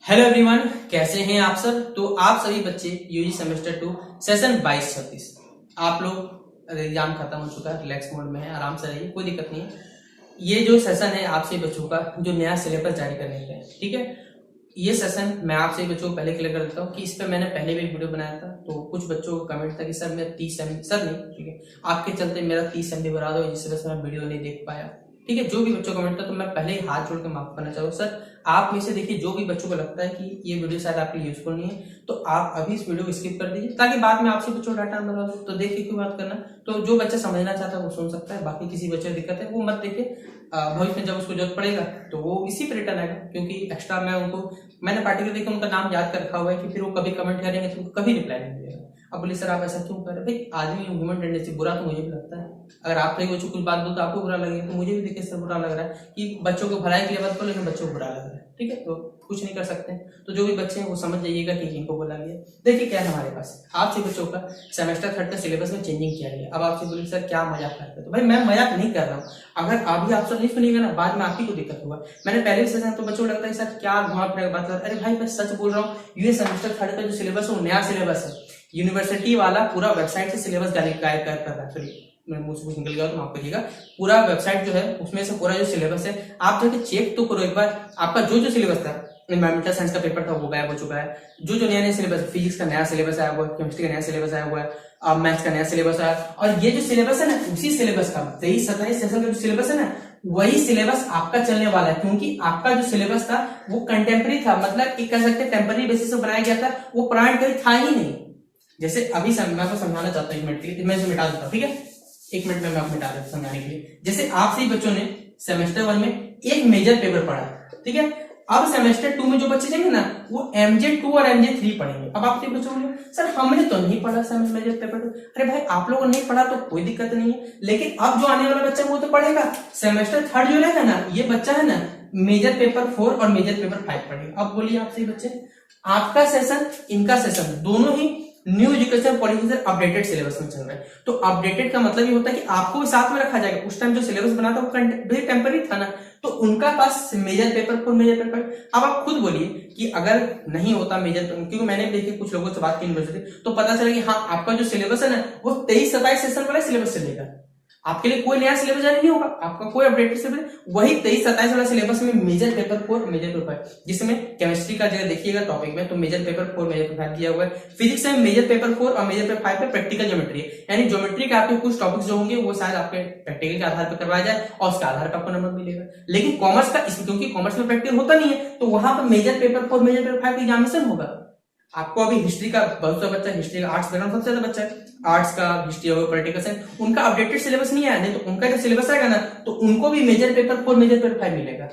Hello everyone, कैसे हैं आप सब। तो आप सभी बच्चे यूजी सेमेस्टर 2 सेशन 22-26 आप लोग एग्जाम खत्म हो चुका है, रिलैक्स मोड में है, आराम से रहिए, कोई दिक्कत नहीं है। ये जो सेशन है आप सभी बच्चों का जो नया सिलेबस जारी करने का है, ठीक है। ये सेशन मैं आप सभी बच्चों को पहले क्लियर कर देता हूँ कि इस पर मैंने पहले भी वीडियो बनाया था। तो कुछ बच्चों को कमेंट था कि सर मेरा 30 MB, सर नहीं, ठीक है, आपके चलते मेरा 30 MB बढ़ा दो, जिस वजह से मैं वीडियो नहीं देख पाया, ठीक है। जो भी बच्चों कमेंट था तो मैं पहले ही हाथ जोड़ के माफ करना चाहूँ। सर आप में से देखिए, जो भी बच्चों को लगता है कि ये वीडियो शायद आपके लिए यूजफुल नहीं है, तो आप अभी इस वीडियो को स्किप कर दीजिए, ताकि बाद में आपसे बच्चों डाटा बना दो। तो देखिए क्यों बात करना, तो जो बच्चा समझना चाहता है वो सुन सकता है, बाकी किसी बच्चे को दिक्कत है वो मत देखे। भविष्य में जब उसको जरूरत पड़ेगा तो वो इसी पे रिटर्न आएगा, क्योंकि एक्स्ट्रा मैंने पार्टिकुलर देखकर उनका नाम याद कर रखा हुआ है कि फिर वो कभी कमेंट करेंगे तो कभी रिप्लाई नहीं मिलेगा। अब बोले सर आप ऐसा क्यों कर रहे हैं? भाई आदमी ह्यूमन टेंडेंसी, बुरा तो मुझे भी लगता है। अगर आप सही बच्चों कुछ बात बोलते आपको बुरा लगेगा, तो मुझे भी देखिए सर बुरा लग रहा है कि बच्चों को भलाई के लिए बात करो, लेकिन बच्चों को बुरा लग रहा है, ठीक है। तो कुछ नहीं कर सकते। तो जो भी बच्चे हैं वो समझ जाइएगा कि इनको बोला गया। देखिए क्या है हमारे पास, आपसे बच्चों का सेमेस्टर 3 का सिलेबस में चेंजिंग किया गया। अब आपसे बोलिए सर क्या मजाक करते हैं, तो भाई मैं मजाक नहीं कर रहा हूँ। अगर अभी आप सब नहीं सुनिएगा ना, बाद में आपही को दिक्कत होगा। मैंने पहले से तो बच्चों को लगता है सर क्या घुमा फिरा बात कर, अरे भाई मैं सच बोल रहा हूँ। ये सेमेस्टर 3 का जो सिलेबस है वो नया सिलेबस है, यूनिवर्सिटी वाला पूरा वेबसाइट से सिलेबस जारी कर रहा है। सॉरी मैं मुंह से कुछ निकल गया तो माफ करिएगा। पूरा वेबसाइट जो है उसमें से पूरा जो सिलेबस है आप जाके चेक तो करो एक बार। आपका जो सिलेबस था, एनवायरमेंटल साइंस का पेपर था वो गायब हो चुका है। जो नया सिलेबस है, फिजिक्स का नया सिलेबस आया हुआ है, केमिस्ट्री का नया सिलेबस आया हुआ है, अब मैथ्स का नया सिलेबस आया। और ये जो सिलेबस है ना, उसी सिलेबस का 23-27 सेशन का जो सिलेबस है ना, वही सिलेबस आपका चलने वाला है। क्योंकि आपका जो सिलेबस था वो कंटेम्प्रेरी था, मतलब एक कह सकते हैं टेम्पररी बेसिस पे बनाया गया था, वो पुराना कहीं था ही नहीं। जैसे अभी मैं आपको समझाना चाहता हूँ, 1 मिनट के लिए मैं इसे मिटा देता हूँ, ठीक है। 1 मिनट में मैं आपको मिटा देता हूँ समझाने के लिए। जैसे आप सभी बच्चों ने सेमेस्टर 1 में एक मेजर पेपर पढ़ा, ठीक है। अब सेमेस्टर 2 में जो बच्चे जाएंगे ना, वो MJ2 और MJ3 पढ़ेंगे। अब आप बच्चों बोले सर हमने तो नहीं पढ़ा सेमेस्टर मेजर पेपर 2। अरे भाई आप लोगों ने नहीं पढ़ा तो कोई दिक्कत नहीं है, लेकिन अब जो आने वाला बच्चा वो तो पढ़ेगा। सेमेस्टर 3 जो रहेगा ना, ये बच्चा है ना, मेजर पेपर 4 और मेजर पेपर 5 पढ़ेगा। अब बोलिए आप सही बच्चे, आपका सेशन इनका सेशन दोनों ही न्यू एजुकेशन पॉलिसी से अपडेटेड सिलेबस में चल रहा है। तो अपडेटेड का मतलब ये होता है कि आपको भी साथ में रखा जाएगा। उस टाइम जो सिलेबस बना था वो टेम्पररी था ना, तो उनका पास मेजर पेपर 4 मेजर पेपर। अब आप खुद बोलिए कि अगर नहीं होता मेजर, क्योंकि मैंने देखिए कुछ लोगों से बात की यूनिवर्सिटी, तो पता चला कि हाँ आपका जो सिलेबस है ना वो 23-27 सेशन वाला सिलेबस चलेगा। आपके लिए कोई नया सिलेबस जारी नहीं होगा, आपका कोई अपडेटेड सिलेबस, वही 23-27 वाला सिलेबस में मेजर पेपर 4 मेजर पेपर 5, जिसमें केमिस्ट्री का जगह देखिएगा टॉपिक में तो मेजर पेपर 4 मेजर पेपर 5 दिया हुआ है। फिजिक्स में मेजर पेपर 4 और मेजर पेपर 5 पे प्रैक्टिकल ज्योमेट्री है, यानी ज्योमेट्री के आपके कुछ टॉपिक्स जो होंगे वो शायद आपके प्रैक्टिकल के आधार पर करवाया जाए और उसके आधार पर आपको नंबर मिलेगा। लेकिन कॉमर्स का, क्योंकि कॉमर्स में प्रैक्टिकल होता नहीं है, तो वहां पर major paper 4 major paper 5 examination होगा। आपको अभी हिस्ट्री का बहुत सा बच्चा, हिस्ट्री का आर्ट्स बैकग्राउंड सबसे ज्यादा बच्चा है, आर्ट्स का हिस्ट्री और पॉलिटिकल साइंस, उनका अपडेटेड सिलेबस नहीं आया, नहीं तो उनका जो सिलेबस आएगा ना तो उनको भी मेजर पेपर 4 मेजर पेपर 5 मिलेगा।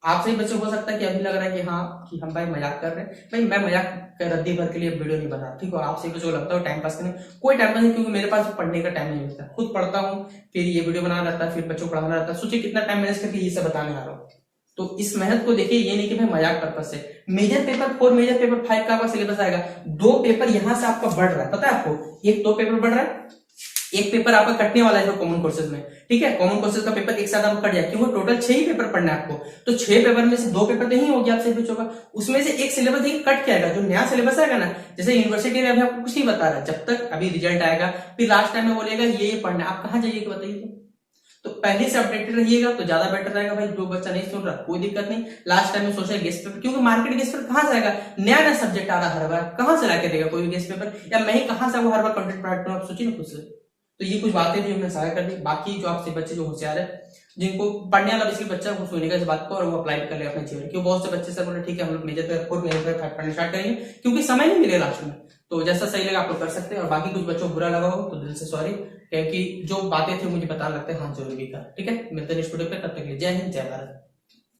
आपसे बच्चे हो सकता है कि अभी लग रहा है कि हाँ कि हम भाई मजाक कर रहे हैं। भाई मैं मजाक कर रद्दी भर के लिए वीडियो नहीं बना, ठीक है। आपसे बच्चों को लगता है टाइम पास करने, कोई टाइम पास नहीं, क्योंकि मेरे पास पढ़ने का टाइम नहीं मिलता। खुद पढ़ता हूँ, फिर ये वीडियो बनाना रहता है, फिर बच्चों को पढ़ाना रहता है। सोचिए कितना टाइम मैनेज करके ये सब बताने आ रहा हूँ। तो इस मेहनत को देखिए, ये नहीं कि भाई मजाक पर्पस से। मेजर पेपर 4 मेजर पेपर 5 का आपका सिलेबस आएगा। 2 पेपर यहां से आपका बढ़ रहा है, पता है आपको, एक 2 पेपर बढ़ रहा है, एक पेपर आपका कटने वाला है कॉमन कोर्सेज में, ठीक है। कॉमन कोर्सेज का पेपर एक साथ आपको कट जाए, क्योंकि टोटल 6 ही पेपर पढ़ना है आपको। तो 6 पेपर में से 2 पेपर तो ही हो गया आपसे बच्चों का, उसमें से एक सिलेबस देखिए कट के आएगा। जो नया सिलेबस आएगा ना, जैसे यूनिवर्सिटी में अभी आपको कुछ नहीं बता रहा, जब तक अभी रिजल्ट आएगा फिर लास्ट टाइम में बोलेगा ये पढ़ना, आप कहाँ जाइएगा बताइए। तो पहले से अपडेटेड रहिएगा तो ज्यादा बेटर रहेगा। भाई जो बच्चा नहीं सुन रहा कोई दिक्कत नहीं, लास्ट टाइम में सोचा गेस्ट पेपर, क्योंकि मार्केट गेस्ट पेपर कहां से आएगा, नया नया सब्जेक्ट आ रहा है हर बार, कहां से लाके देगा कोई गेस्ट पेपर, या मैं ही कहां से वो हर बार कंटेंट प्रोवाइड करूं, आप सोचिए ना खुद से। तो ये कुछ बातें थी हमने साझा कर दी। बाकी जो आपसे बच्चे जो होशियार है, जिनको पढ़ने वाला बेसिकली बच्चा, वो सुनेगा इस बात को और वो अप्लाई कर ले अपने जीवन, क्योंकि बहुत से बच्चे सर बोले ठीक है हम लोग मेजर पेपर 4 मेजर पेपर 5 पढ़ना स्टार्ट करेंगे, क्योंकि समय नहीं मिलेगा लास्ट में। तो जैसा सही लगा आप लोग कर सकते हैं, और बाकी कुछ बच्चों को बुरा लगा हो तो दिल से सॉरी, क्योंकि जो बातें थी मुझे पता लगता है हाँ जरूरी था, ठीक है। मिलते हैं नेक्स्ट वीडियो पे, तब तक के लिए जय हिंद जय भारत।